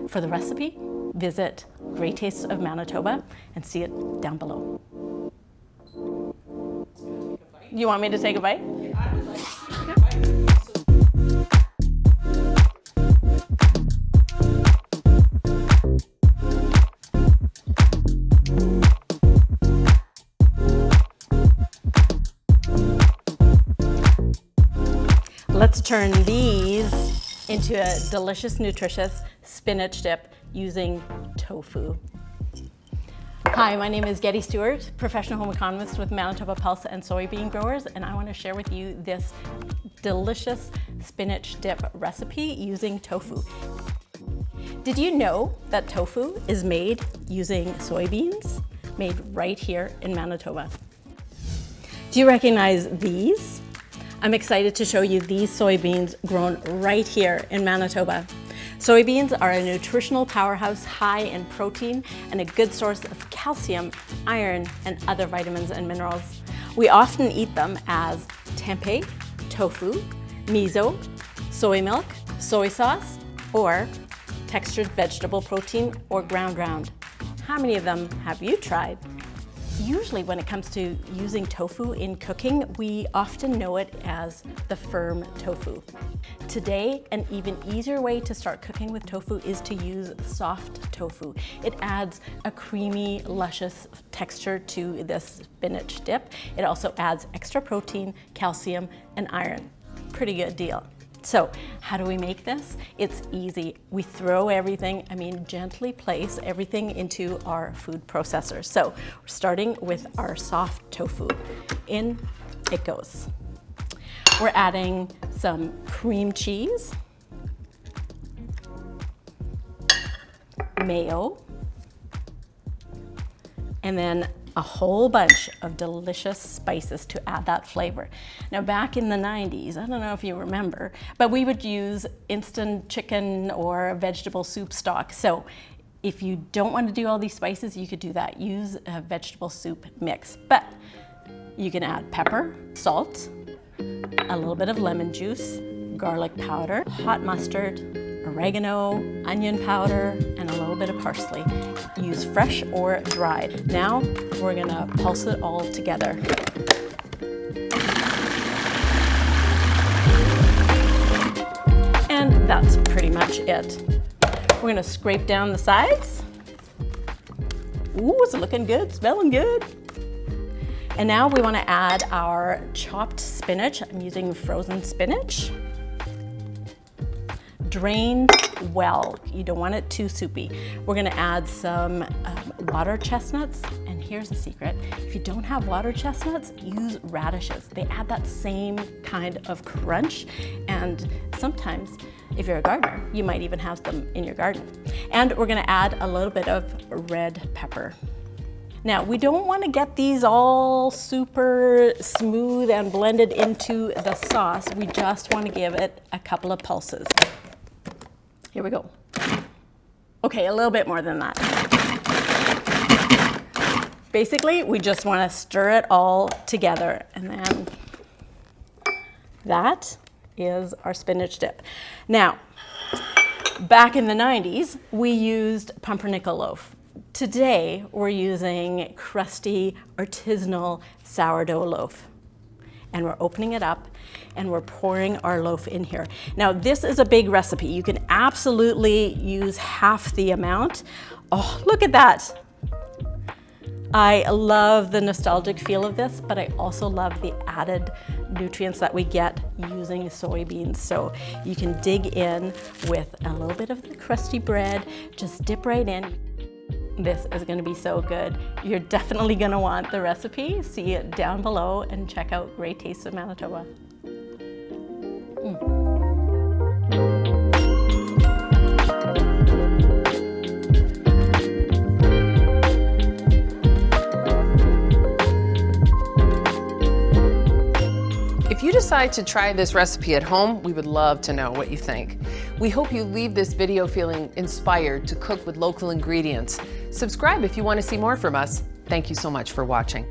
For the recipe, visit Great Tastes of Manitoba and see it down below. You want me to take a bite? I would like to take a bite. Let's turn these into a delicious, nutritious spinach dip using tofu. Hi, my name is Getty Stewart, professional home economist with Manitoba pulse and soybean growers, and I want to share with you this delicious spinach dip recipe using tofu. Did you know that tofu is made using soybeans, made right here in Manitoba? Do you recognize these? I'm excited to show you these soybeans grown right here in Manitoba. Soybeans are a nutritional powerhouse high in protein and a good source of calcium, iron, and other vitamins and minerals. We often eat them as tempeh, tofu, miso, soy milk, soy sauce, or textured vegetable protein or ground round. How many of them have you tried? Usually when it comes to using tofu in cooking, we often know it as the firm tofu. Today, an even easier way to start cooking with tofu is to use soft tofu. It adds a creamy, luscious texture to this spinach dip. It also adds extra protein, calcium, and iron. Pretty good deal. So how do we make this? It's easy. We throw everything, gently place everything into our food processor. So we're starting with our soft tofu. In it goes. We're adding some cream cheese, mayo, and then a whole bunch of delicious spices to add that flavor. Now back in the 90s, I don't know if you remember, but we would use instant chicken or vegetable soup stock. So if you don't want to do all these spices, you could do that. Use a vegetable soup mix. But you can add pepper, salt, a little bit of lemon juice, garlic powder, hot mustard, oregano, onion powder, and a little bit of parsley. Use fresh or dried. Now we're gonna pulse it all together. And that's pretty much it. We're gonna scrape down the sides. Ooh, it's looking good, smelling good. And now we wanna add our chopped spinach. I'm using frozen spinach. Drained well. You don't want it too soupy. We're gonna add some water chestnuts, and here's a secret. If you don't have water chestnuts, use radishes. They add that same kind of crunch, and sometimes, if you're a gardener, you might even have them in your garden. And we're gonna add a little bit of red pepper. Now, we don't want to get these all super smooth and blended into the sauce. We just want to give it a couple of pulses. Here we go. Okay, a little bit more than that. Basically, we just want to stir it all together, and then that is our spinach dip. Now, back in the 90s, we used pumpernickel loaf. Today, we're using crusty, artisanal sourdough loaf. And we're opening it up and we're pouring our loaf in here. Now, this is a big recipe. You can absolutely use half the amount. Oh, look at that. I love the nostalgic feel of this, but I also love the added nutrients that we get using soybeans. So you can dig in with a little bit of the crusty bread, just dip right in. This is gonna be so good. You're definitely gonna want the recipe. See it down below and check out Great Tastes of Manitoba. If you decide to try this recipe at home, we would love to know what you think. We hope you leave this video feeling inspired to cook with local ingredients. Subscribe if you want to see more from us. Thank you so much for watching.